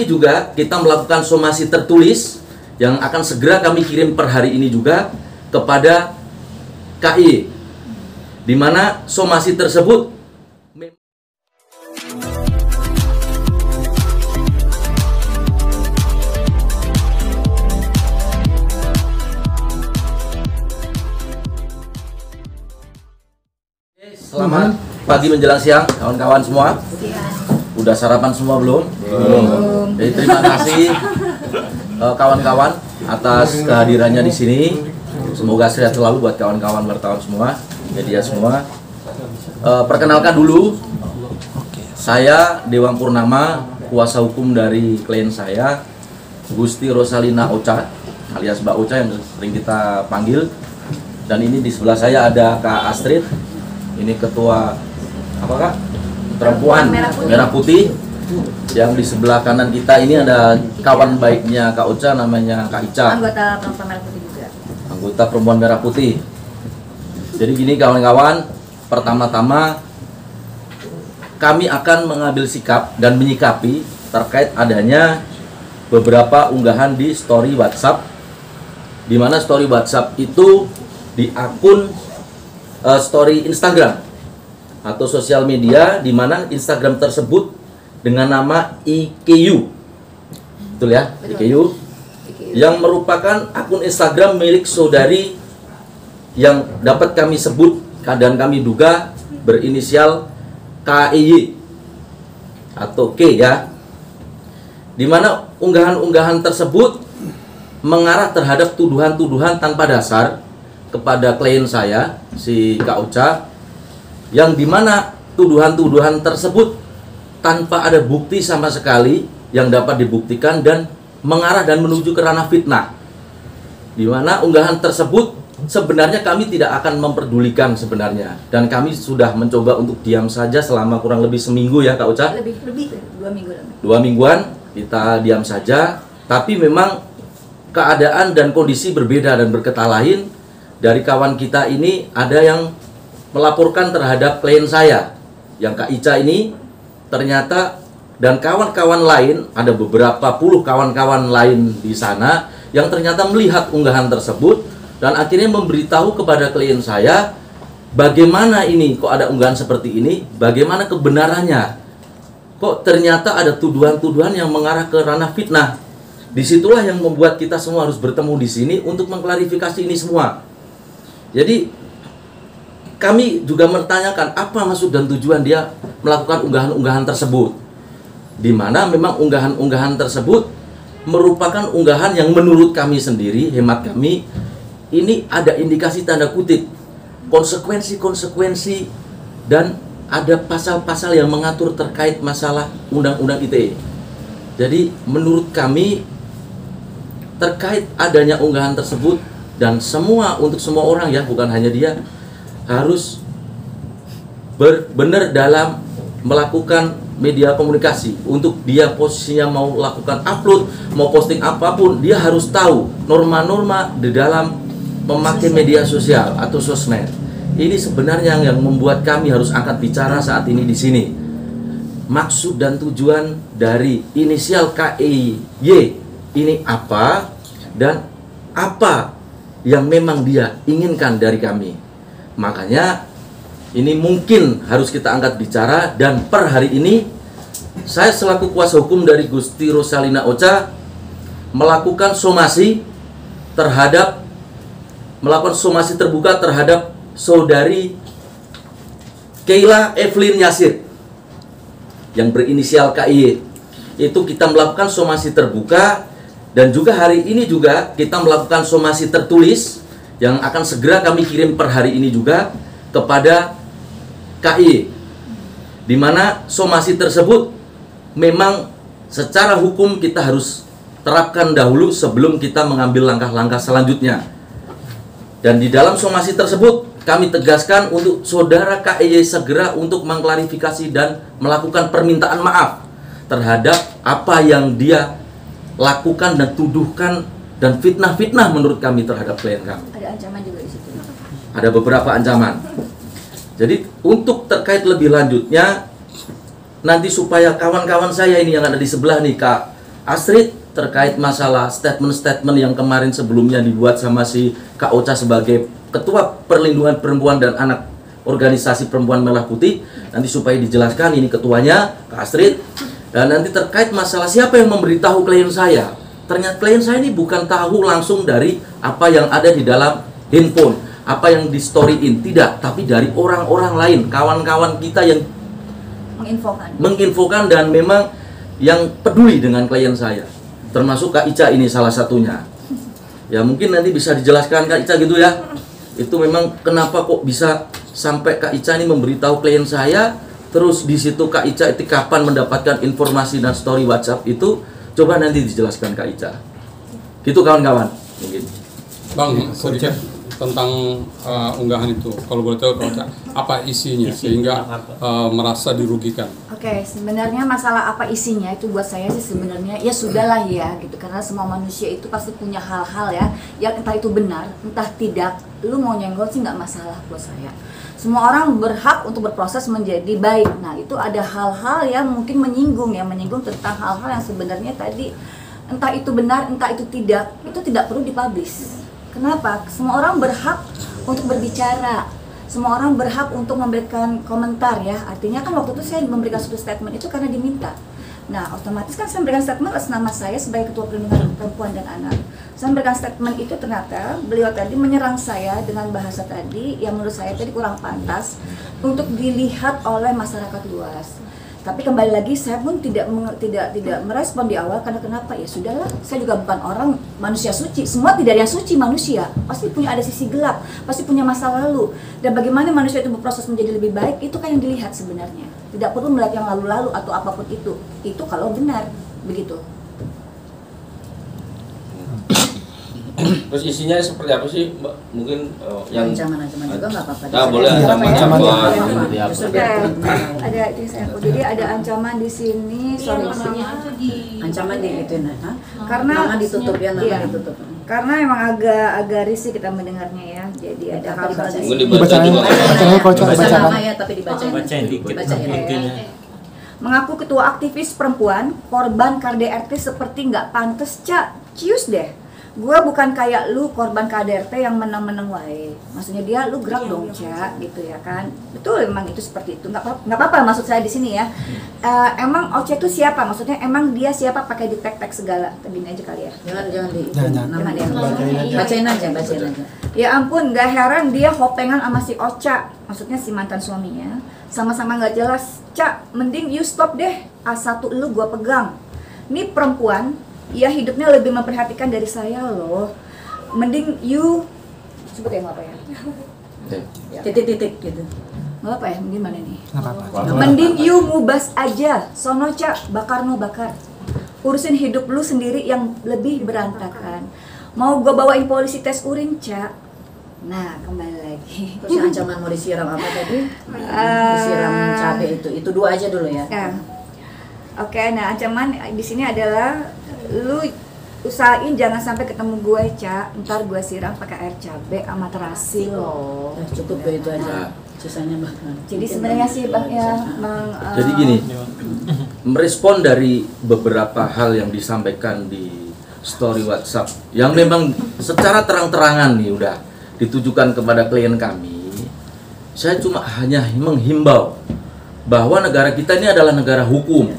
Juga kita melakukan somasi tertulis yang akan segera kami kirim per hari ini juga kepada KIY, di mana somasi tersebut selamat pagi menjelang siang kawan-kawan semua. Udah sarapan semua belum? Belum. Jadi terima kasih kawan-kawan atas kehadirannya di sini. Semoga sehat selalu buat kawan-kawan wartawan semua, media semua. Perkenalkan dulu, saya Dewang Purnama, kuasa hukum dari klien saya, Gusti Rosalina Ocha, alias Mbak Ocha yang sering kita panggil. Dan ini di sebelah saya ada Kak Astrid, ini ketua apa Kak? Perempuan Merah Putih. Yang di sebelah kanan kita ini ada kawan baiknya Kak Ocha, namanya Kak Ica, anggota Perempuan Merah Putih juga. Anggota Perempuan Merah Putih. Jadi gini kawan-kawan, pertama-tama kami akan mengambil sikap dan menyikapi terkait adanya beberapa unggahan di story WhatsApp, di mana story WhatsApp itu di akun story Instagram atau sosial media, di mana Instagram tersebut dengan nama IKU, betul ya, IKU, yang merupakan akun Instagram milik saudari yang dapat kami sebut dan kami duga berinisial KIY atau K ya, di mana unggahan-unggahan tersebut mengarah terhadap tuduhan-tuduhan tanpa dasar kepada klien saya, si Kak Ocha, yang dimana tuduhan-tuduhan tersebut tanpa ada bukti sama sekali yang dapat dibuktikan dan mengarah dan menuju ke ranah fitnah, dimana unggahan tersebut sebenarnya kami tidak akan memperdulikan sebenarnya, dan kami sudah mencoba untuk diam saja selama kurang lebih seminggu ya Kak Ocha, lebih 2 minggu. 2 mingguan kita diam saja. Tapi memang keadaan dan kondisi berbeda dan berkata lain. Dari kawan kita ini ada yang melaporkan terhadap klien saya yang Kak Ica ini, ternyata, dan kawan-kawan lain, ada beberapa puluh kawan-kawan lain di sana yang ternyata melihat unggahan tersebut dan akhirnya memberitahu kepada klien saya, bagaimana ini kok ada unggahan seperti ini, bagaimana kebenarannya, kok ternyata ada tuduhan-tuduhan yang mengarah ke ranah fitnah. Disitulah yang membuat kita semua harus bertemu di sini untuk mengklarifikasi ini semua. Jadi kami juga bertanyakan apa maksud dan tujuan dia melakukan unggahan-unggahan tersebut, di mana memang unggahan-unggahan tersebut merupakan unggahan yang menurut kami sendiri, hemat kami, ini ada indikasi tanda kutip konsekuensi dan ada pasal-pasal yang mengatur terkait masalah Undang-Undang ITE. Jadi menurut kami terkait adanya unggahan tersebut, dan semua, untuk semua orang ya, bukan hanya dia, harus benar dalam melakukan media komunikasi. Untuk dia posisinya mau lakukan upload, mau posting apapun, dia harus tahu norma-norma di dalam memakai media sosial atau sosmed. Ini sebenarnya yang membuat kami harus angkat bicara saat ini di sini. Maksud dan tujuan dari inisial KIY ini apa, dan apa yang memang dia inginkan dari kami. Makanya ini mungkin harus kita angkat bicara, dan per hari ini saya selaku kuasa hukum dari Gusti Rosalina Ocha melakukan somasi terbuka terhadap saudari Keila Evelyn Yasir yang berinisial KIY. Itu kita melakukan somasi terbuka, dan juga hari ini juga kita melakukan somasi tertulis yang akan segera kami kirim per hari ini juga kepada KIY, di mana somasi tersebut memang secara hukum kita harus terapkan dahulu sebelum kita mengambil langkah-langkah selanjutnya. Dan di dalam somasi tersebut kami tegaskan untuk saudara KIY segera untuk mengklarifikasi dan melakukan permintaan maaf terhadap apa yang dia lakukan dan tuduhkan dan fitnah-fitnah menurut kami terhadap klien kami. Ada ancaman juga di situ. Ada beberapa ancaman. Jadi untuk terkait lebih lanjutnya, nanti supaya kawan-kawan saya ini yang ada di sebelah nih, Kak Astrid terkait masalah statement-statement yang kemarin sebelumnya dibuat sama si Kak Ocha sebagai Ketua Perlindungan Perempuan dan Anak Organisasi Perempuan Merah Putih, nanti supaya dijelaskan ini ketuanya Kak Astrid. Dan nanti terkait masalah siapa yang memberitahu klien saya, ternyata klien saya ini bukan tahu langsung dari apa yang ada di dalam handphone, apa yang di storyin, tidak, tapi dari orang-orang lain, kawan-kawan kita yang menginfokan dan memang yang peduli dengan klien saya, termasuk Kak Ica ini salah satunya. Ya mungkin nanti bisa dijelaskan Kak Ica gitu ya, itu memang kenapa kok bisa sampai Kak Ica ini memberitahu klien saya. Terus di situ Kak Ica itu kapan mendapatkan informasi dan story WhatsApp itu, coba nanti dijelaskan Kak Ica. Gitu kawan-kawan. Mungkin. Bang, sedikit tentang unggahan itu. Kalau boleh tahu Kak Ocha, apa isinya sehingga merasa dirugikan? Oke, sebenarnya masalah apa isinya itu buat saya sih sebenarnya ya sudahlah ya gitu, karena semua manusia itu pasti punya hal-hal ya, yang entah itu benar, entah tidak. Lu mau nyenggol sih nggak masalah buat saya. Semua orang berhak untuk berproses menjadi baik. Nah, itu ada hal-hal yang mungkin menyinggung tentang hal-hal yang sebenarnya tadi entah itu benar, entah itu tidak perlu dipublish. Kenapa? Semua orang berhak untuk berbicara. Semua orang berhak untuk memberikan komentar ya. Artinya kan waktu itu saya memberikan suatu statement itu karena diminta. Nah, otomatis kan saya memberikan statement atas nama saya sebagai Ketua Perlindungan Perempuan dan Anak. Saya memberikan statement itu, ternyata beliau tadi menyerang saya dengan bahasa tadi yang menurut saya tadi kurang pantas untuk dilihat oleh masyarakat luas. Tapi kembali lagi saya pun tidak merespon di awal karena kenapa? Ya sudahlah, saya juga bukan orang manusia suci. Semua tidak ada yang suci manusia. Pasti punya ada sisi gelap, pasti punya masa lalu. Dan bagaimana manusia itu berproses menjadi lebih baik itu kan yang dilihat sebenarnya. Tidak perlu melihat yang lalu-lalu atau apapun itu. Itu kalau benar begitu. Terus isinya seperti apa sih, Mbak? Mungkin yang ancaman-ancaman juga nggak apa-apa. Nah, boleh ancaman-ancaman ada itu saya. Jadi ada ancaman di sini, sorry Ancaman di itu nah. Karena nama ditutup ya, nama iya. ditutup. Karena emang agak risih kita mendengarnya ya. Jadi ada hal-hal di mungkin sini. dibaca juga. Baca nama ya, tapi dibacain. Bacain dikit. Mengaku ketua aktivis perempuan, korban KDRT seperti nggak pantes, Cak. Cius deh. Gua bukan kayak lu korban KDRT yang menang-menang wae. Maksudnya dia lu gerak dong, Cak, gitu ya kan. Betul, emang itu seperti itu. Nggak apa-apa maksud saya di sini ya. Emang Oce itu siapa? Maksudnya emang dia siapa pakai di tag aja kali ya. Jangan di Jangan ya. bacain aja. Ya ampun, gak heran dia hopengan sama si Ocha, maksudnya si mantan suaminya. Sama-sama gak jelas. Cak, mending you stop deh. A1 lu gua pegang. Ini perempuan, ya hidupnya lebih memperhatikan dari saya loh. Mending you sebut yang apa ya? Titik-titik gitu. Gak apa ya, gimana nih? Mending you mubas aja. Sono Cak, bakar no bakar. Urusin hidup lu sendiri yang lebih berantakan. Mau gue bawain polisi tes urin, Cak. Nah, kembali lagi. Terus ancaman mau disiram apa tadi? Disiram cabai itu dua aja dulu ya. Ya. Oke, nah ancaman di sini adalah lu usahain jangan sampai ketemu gue, Cak. Ntar gue siram pakai air cabai sama terasi loh. Cukup itu aja. Sisanya bahkan. Jadi sebenarnya sih Bang ya, Jadi gini, merespon dari beberapa hal yang disampaikan di story WhatsApp yang memang secara terang-terangan nih udah ditujukan kepada klien kami, saya cuma hanya menghimbau bahwa negara kita ini adalah negara hukum.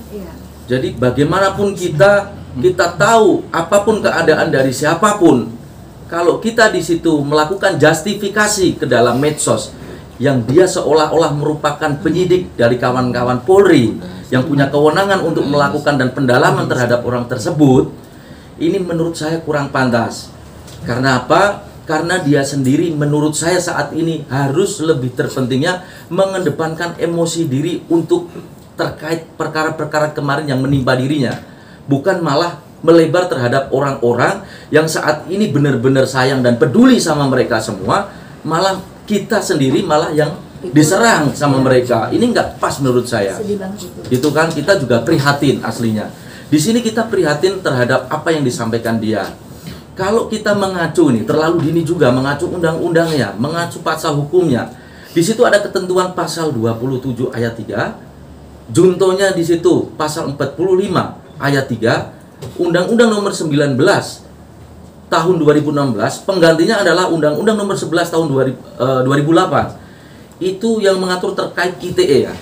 Iya. Jadi bagaimanapun kita tahu apapun keadaan dari siapapun, kalau kita di situ melakukan justifikasi ke dalam medsos yang dia seolah-olah merupakan penyidik dari kawan-kawan Polri yang punya kewenangan untuk melakukan dan pendalaman terhadap orang tersebut, ini menurut saya kurang pantas. Karena apa? Karena dia sendiri menurut saya saat ini harus lebih terpentingnya mengedepankan emosi diri untuk terkait perkara-perkara kemarin yang menimpa dirinya, bukan malah melebar terhadap orang-orang yang saat ini benar-benar sayang dan peduli sama mereka semua, malah kita sendiri malah yang diserang sama mereka. Ini nggak pas menurut saya. Sedih banget itu. Itu kan kita juga prihatin aslinya. Di sini kita prihatin terhadap apa yang disampaikan dia. Kalau kita mengacu nih, terlalu dini juga mengacu undang-undangnya, mengacu pasal hukumnya. Di situ ada ketentuan pasal 27 ayat 3, juntonya di situ pasal 45, ayat 3 Undang-Undang nomor 19 tahun 2016, penggantinya adalah Undang-Undang nomor 11 tahun 2008. Itu yang mengatur terkait ITE ya.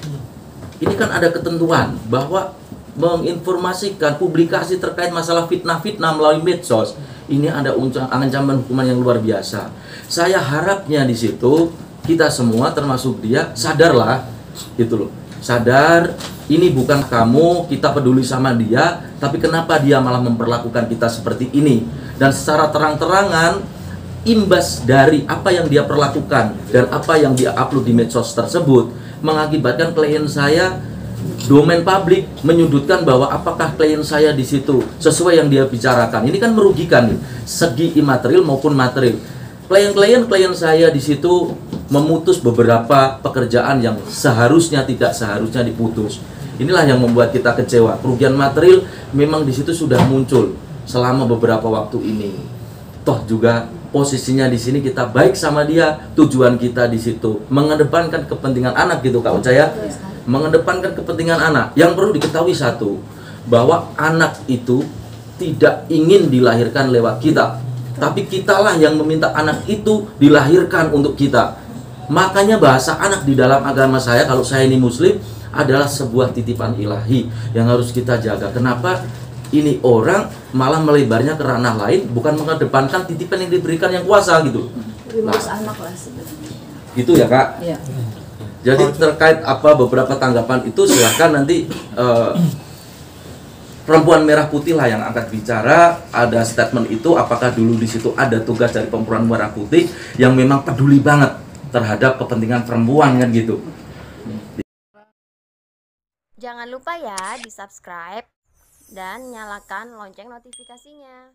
Ini kan ada ketentuan bahwa menginformasikan publikasi terkait masalah fitnah-fitnah melalui medsos. Ini ada ancaman hukuman yang luar biasa. Saya harapnya di situ kita semua termasuk dia sadarlah gitu loh. Sadar ini bukan kamu, kita peduli sama dia, tapi kenapa dia malah memperlakukan kita seperti ini? Dan secara terang-terangan imbas dari apa yang dia perlakukan dan apa yang dia upload di medsos tersebut mengakibatkan klien saya domain publik menyudutkan bahwa apakah klien saya di situ sesuai yang dia bicarakan. Ini kan merugikan nih, segi imaterial maupun material. Klien saya di situ memutus beberapa pekerjaan yang tidak seharusnya diputus. Inilah yang membuat kita kecewa. Kerugian material memang di situ sudah muncul selama beberapa waktu ini. Toh juga posisinya di sini kita baik sama dia, tujuan kita di situ mengedepankan kepentingan anak gitu Kak Uca ya. Mengedepankan kepentingan anak. Yang perlu diketahui satu, bahwa anak itu tidak ingin dilahirkan lewat kita, tapi kitalah yang meminta anak itu dilahirkan untuk kita. Makanya bahasa anak di dalam agama saya, kalau saya ini muslim, adalah sebuah titipan ilahi yang harus kita jaga. Kenapa ini orang malah melebarnya ke ranah lain, bukan mengedepankan titipan yang diberikan yang kuasa gitu. Mengurus anak lah sebenarnya. Gitu ya Kak. Iya. Jadi terkait apa beberapa tanggapan itu silahkan nanti perempuan merah putih lah yang akan bicara. Ada statement itu, apakah dulu di situ ada tugas dari perempuan merah putih yang memang peduli banget terhadap kepentingan perempuan kan gitu. Jangan lupa ya di subscribe dan nyalakan lonceng notifikasinya.